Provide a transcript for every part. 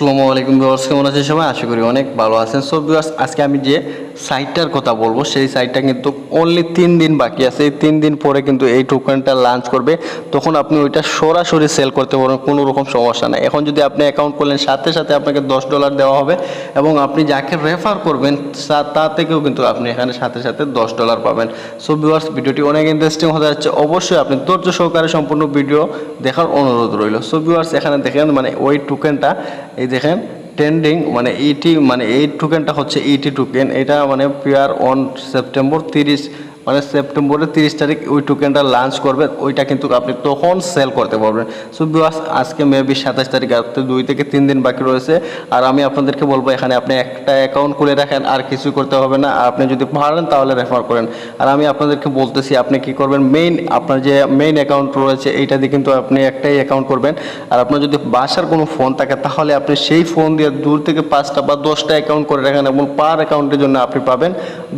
আসসালামু আলাইকুম ভিউয়ার্স, কেমন আছেন সবাই? আশা করি অনেক ভালো আছেন। সো ভিউয়ার্স, আজকে আমি যে সাইটটার কথা বলবো সেই সাইটটা কিন্তু অনলি 3 দিন বাকি আছে। এই 3 দিন পরে কিন্তু এই টোকেনটা লঞ্চ করবে, তখন আপনি ওইটা সরাসরি সেল করতে পারবেন, কোনো রকম সমস্যা নাই। এখন যদি আপনি অ্যাকাউন্ট করলেন, সাথে সাথে আপনাকে $10 দেওয়া হবে এবং আপনি যাকে রেফার করবেন তা থেকেও কিন্তু আপনি এখানে সাথে সাথে $10 পাবেন। সো ভিউয়ার্স, ভিডিওটি অনেক ইন্টারেস্টিং হতে যাচ্ছে। অবশ্যই আপনি ধৈর্য সহকারে সম্পূর্ণ ভিডিও দেখার অনুরোধ রইল। সো ভিউয়ার্স, এখানে দেখেন মানে ওই টোকেনটা, এই দেখেন ট্রেন্ডিং মানে ইটি, মানে এই টোকেনটা হচ্ছে ইটি টোকেন। এটা মানে পেয়ার অন সেপ্টেম্বর 30, মানে সেপ্টেম্বরের 30 তারিখ ওই টোকেনটা লঞ্চ করবে। ওইটা কিন্তু আপনি তখন সেল করতে পারবেন। সো ভিউয়ার্স, আজকে মেবি 27 তারিখ, আর 2 থেকে 3 দিন বাকি রয়েছে। আর আমি আপনাদেরকে বলবো, এখানে আপনি একটা অ্যাকাউন্ট খুলে রাখেন, আর কিছু করতে হবে না। আর আপনি যদি পারেন তাহলে রেফার করেন। আর আমি আপনাদেরকে বলতেছি আপনি কি করবেন, আপনার যে মেইন অ্যাকাউন্ট রয়েছে এইটা দিয়ে কিন্তু আপনি একটাই অ্যাকাউন্ট করবেন। আর আপনার যদি বাসার কোনো ফোন থাকে তাহলে আপনি সেই ফোন দিয়ে দূর থেকে 5টা বা 10টা অ্যাকাউন্ট করে রাখেন এবং পার অ্যাকাউন্টের জন্য আপনি পাবেন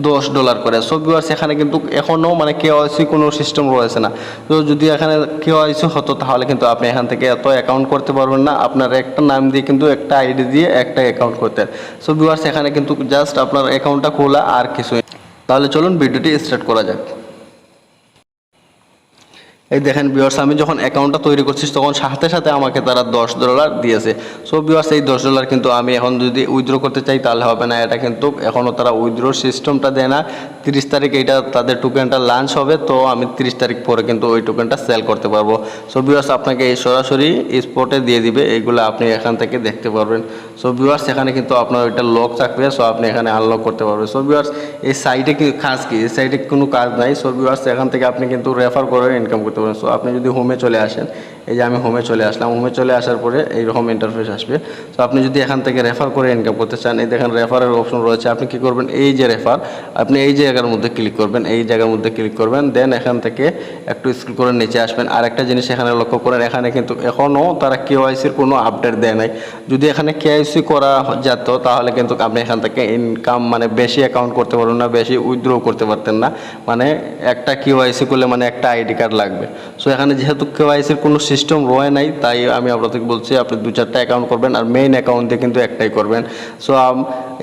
$10 করে। সো ভিউয়ার্স, এখানে কিন্তু এখনও মানে কেওয়াইসি কোনো সিস্টেম রয়েছে না। তো যদি এখানে কেওয়াইসি হতো তাহলে কিন্তু আপনি এখান থেকে এত অ্যাকাউন্ট করতে পারবেন না। আপনার একটা নাম দিয়ে কিন্তু একটা আইডি দিয়ে একটা অ্যাকাউন্ট করতেন। সো ভিউয়ার্স, এখানে কিন্তু জাস্ট আপনার অ্যাকাউন্টটা খোলা, আর কিছুই। তাহলে চলুন ভিডিওটি স্টার্ট করা যাক। এই দেখেন ভিউয়ার্স, আমি যখন অ্যাকাউন্টটা তৈরি করছি তখন সাথে সাথে আমাকে তারা $10 দিয়েছে। সো ভিউয়ার্স, এই $10 কিন্তু আমি এখন যদি উইথড্র করতে চাই তাহলে হবে না। এটা কিন্তু এখনও তারা উইথড্রোর সিস্টেমটা দেয় না। 30 তারিখ এইটা তাদের টোকেনটা লঞ্চ হবে, তো আমি 30 তারিখ পরে কিন্তু ওই টোকেনটা সেল করতে পারবো। সো ভিউয়ার্স, আপনাকে এই সরাসরি স্পটে দিয়ে দিবে, এইগুলো আপনি এখান থেকে দেখতে পারবেন। সো ভিউয়ার্স, এখানে কিন্তু আপনার ওইটা লক থাকবে, সো আপনি এখানে আনলক করতে পারবেন। সো ভিউয়ার্স, এই সাইটে কি কাজ কি? এই সাইটে কোনো কাজ নাই। সো ভিউয়ার্স, এখান থেকে আপনি কিন্তু রেফার করে ইনকাম করতে পারেন। সো আপনি যদি হোমে চলে আসেন, এই যে আমি হোমে চলে আসলাম, হোমে চলে আসার পরে এইরকম ইন্টারফেস আসবে। সো আপনি যদি এখান থেকে রেফার করে ইনকাম করতে চান, এই দেখেন রেফারের অপশন রয়েছে। আপনি কি করবেন, এই যে রেফার, আপনি এই জায়গার মধ্যে ক্লিক করবেন, এই জায়গার মধ্যে ক্লিক করবেন। দেন এখান থেকে একটু স্ক্রল করে নিচে আসবেন। আর একটা জিনিস এখানে লক্ষ্য করেন, এখানে কিন্তু এখনও তারা কেওয়াইসির কোনো আপডেট দেয় নাই। যদি এখানে কেওয়াইসি করা যেত তাহলে কিন্তু আপনি এখান থেকে ইনকাম মানে বেশি অ্যাকাউন্ট করতে পারবেন না, বেশি উইথড্র করতে পারতেন না। মানে একটা কেওয়াইসি করলে মানে একটা আইডি কার্ড লাগবে। সো এখানে যেহেতু কেওয়াইসির কোনো সিস্টেম রয়ে নাই, তাই আমি আপনাদেরকে বলছি আপনি 2-4টা অ্যাকাউন্ট করবেন, আর মেইন অ্যাকাউন্ট দিয়ে কিন্তু একটাই করবেন। সো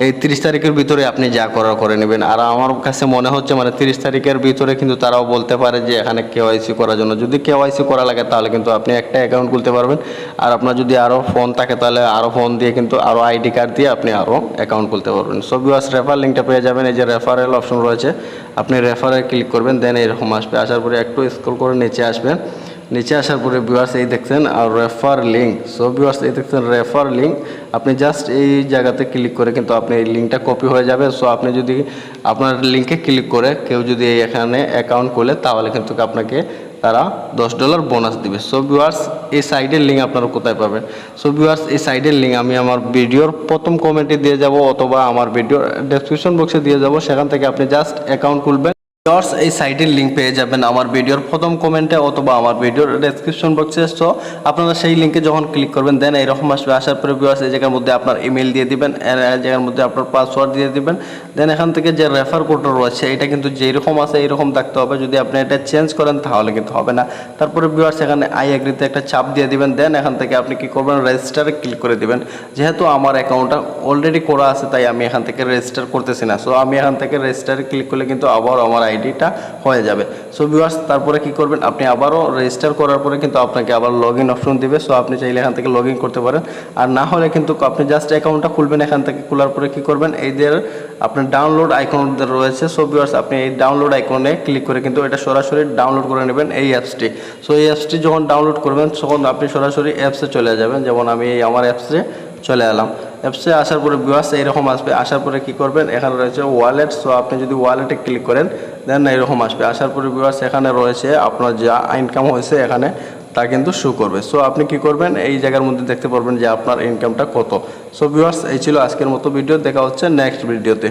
এই 30 তারিখের ভিতরে আপনি যা করার করে নেবেন। আর আমার কাছে মনে হচ্ছে মানে 30 তারিখের ভিতরে কিন্তু তারাও বলতে পারে যে এখানে কেওয়াইসি করার জন্য। যদি কেওয়াইসি করা লাগে তাহলে কিন্তু আপনি একটা অ্যাকাউন্ট খুলতে পারবেন। আর আপনার যদি আরও ফোন থাকে তাহলে আরও ফোন দিয়ে কিন্তু আরও আইডি কার্ড দিয়ে আপনি আরও অ্যাকাউন্ট খুলতে পারবেন। সো ভিউয়ার্স, রেফার লিঙ্কটা পেয়ে যাবেন। এই যে রেফারেল অপশন রয়েছে, আপনি রেফারে ক্লিক করবেন। দেন এরকম আসবে, আসার পরে একটু স্ক্রল করে নিচে আসবেন। নিচে আসার পরে ভিউয়ার্স, এই দেখছেন আর রেফার লিঙ্ক। সো ভিউয়ার্স, এই দেখছেন রেফার লিঙ্ক। আপনি জাস্ট এই জায়গাতে ক্লিক করে কিন্তু আপনি এই লিঙ্কটা কপি হয়ে যাবে। সো আপনি যদি আপনার লিঙ্কে ক্লিক করে কেউ যদি এখানে অ্যাকাউন্ট খোলে তাহলে কিন্তু আপনাকে তারা $10 বোনাস দিবে। সো ভিউয়ার্স, এই সাইডের লিঙ্ক আপনারা কোথায় পাবেন? সো ভিউয়ার্স, এই সাইডের লিঙ্ক আমি আমার ভিডিওর প্রথম কমেন্টে দিয়ে যাব, অথবা আমার ভিডিওর ডেসক্রিপশন বক্সে দিয়ে যাব। সেখান থেকে আপনি জাস্ট অ্যাকাউন্ট খুলবেন। ভিউয়ার্স, এই সাইটের লিঙ্ক পেয়ে যাবেন আমার ভিডিওর প্রথম কমেন্টে অথবা আমার ভিডিওর ডেসক্রিপশন বক্সে। সো আপনারা সেই লিঙ্কে যখন ক্লিক করবেন দেন এইরকম আসবে। আসার পরে ভিউয়ার্স, এই জায়গার মধ্যে আপনার ইমেল দিয়ে দিবেন, এই জায়গার মধ্যে আপনার পাসওয়ার্ড দিয়ে দিবেন। দেন এখান থেকে যে রেফার কোডটা রয়েছে এটা কিন্তু যেরকম আছে এইরকম থাকতে হবে। যদি আপনি এটা চেঞ্জ করেন তাহলে কিন্তু হবে না। তারপরে ভিউয়ার্স, এখানে আই এগ্রিতে একটা চাপ দিয়ে দিবেন। দেন এখান থেকে আপনি কি করবেন, রেজিস্টারে ক্লিক করে দিবেন। যেহেতু আমার অ্যাকাউন্টটা অলরেডি করা আছে তাই আমি এখান থেকে রেজিস্টার করতেছি না। সো আমি এখান থেকে রেজিস্টারে ক্লিক করলে কিন্তু আবার আমার আইডিটা হয়ে যাবে। সো ভিউয়ার্স, তারপরে কি করবেন, আপনি আবারও রেজিস্টার করার পরে কিন্তু আপনাকে আবার লগ ইন অপশন দিবে। সো আপনি চাইলে এখান থেকে লগ ইন করতে পারেন। আর না হলে কিন্তু আপনি জাস্ট অ্যাকাউন্টটা খুলবেন। এখান থেকে খোলার পরে কি করবেন, এইদের আপনার ডাউনলোড আইকন রয়েছে। সো ভিউয়ার্স, আপনি এই ডাউনলোড আইকনে ক্লিক করে কিন্তু এটা সরাসরি ডাউনলোড করে নেবেন এই অ্যাপসটি। সো এই অ্যাপসটি যখন ডাউনলোড করবেন তখন আপনি সরাসরি অ্যাপসে চলে যাবেন। যেমন আমি আমার অ্যাপসে চলে এলাম। অ্যাপসে আসার পরে ভিউয়ার্স এইরকম আসবে। আসার পরে কি করবেন, এখানে রয়েছে ওয়ালেট। সো আপনি যদি ওয়ালেটে ক্লিক করেন দেন এইরকম আসবে। আসার পরে ভিউয়ার্স, এখানে রয়েছে আপনার যা ইনকাম হয়েছে এখানে তা কিন্তু শো করবে। সো আপনি কি করবেন, এই জায়গার মধ্যে দেখতে পারবেন যে আপনার ইনকামটা কত। সো ভিউয়ার্স, এই ছিল আজকের মতো ভিডিও। দেখা হচ্ছে নেক্সট ভিডিওতে।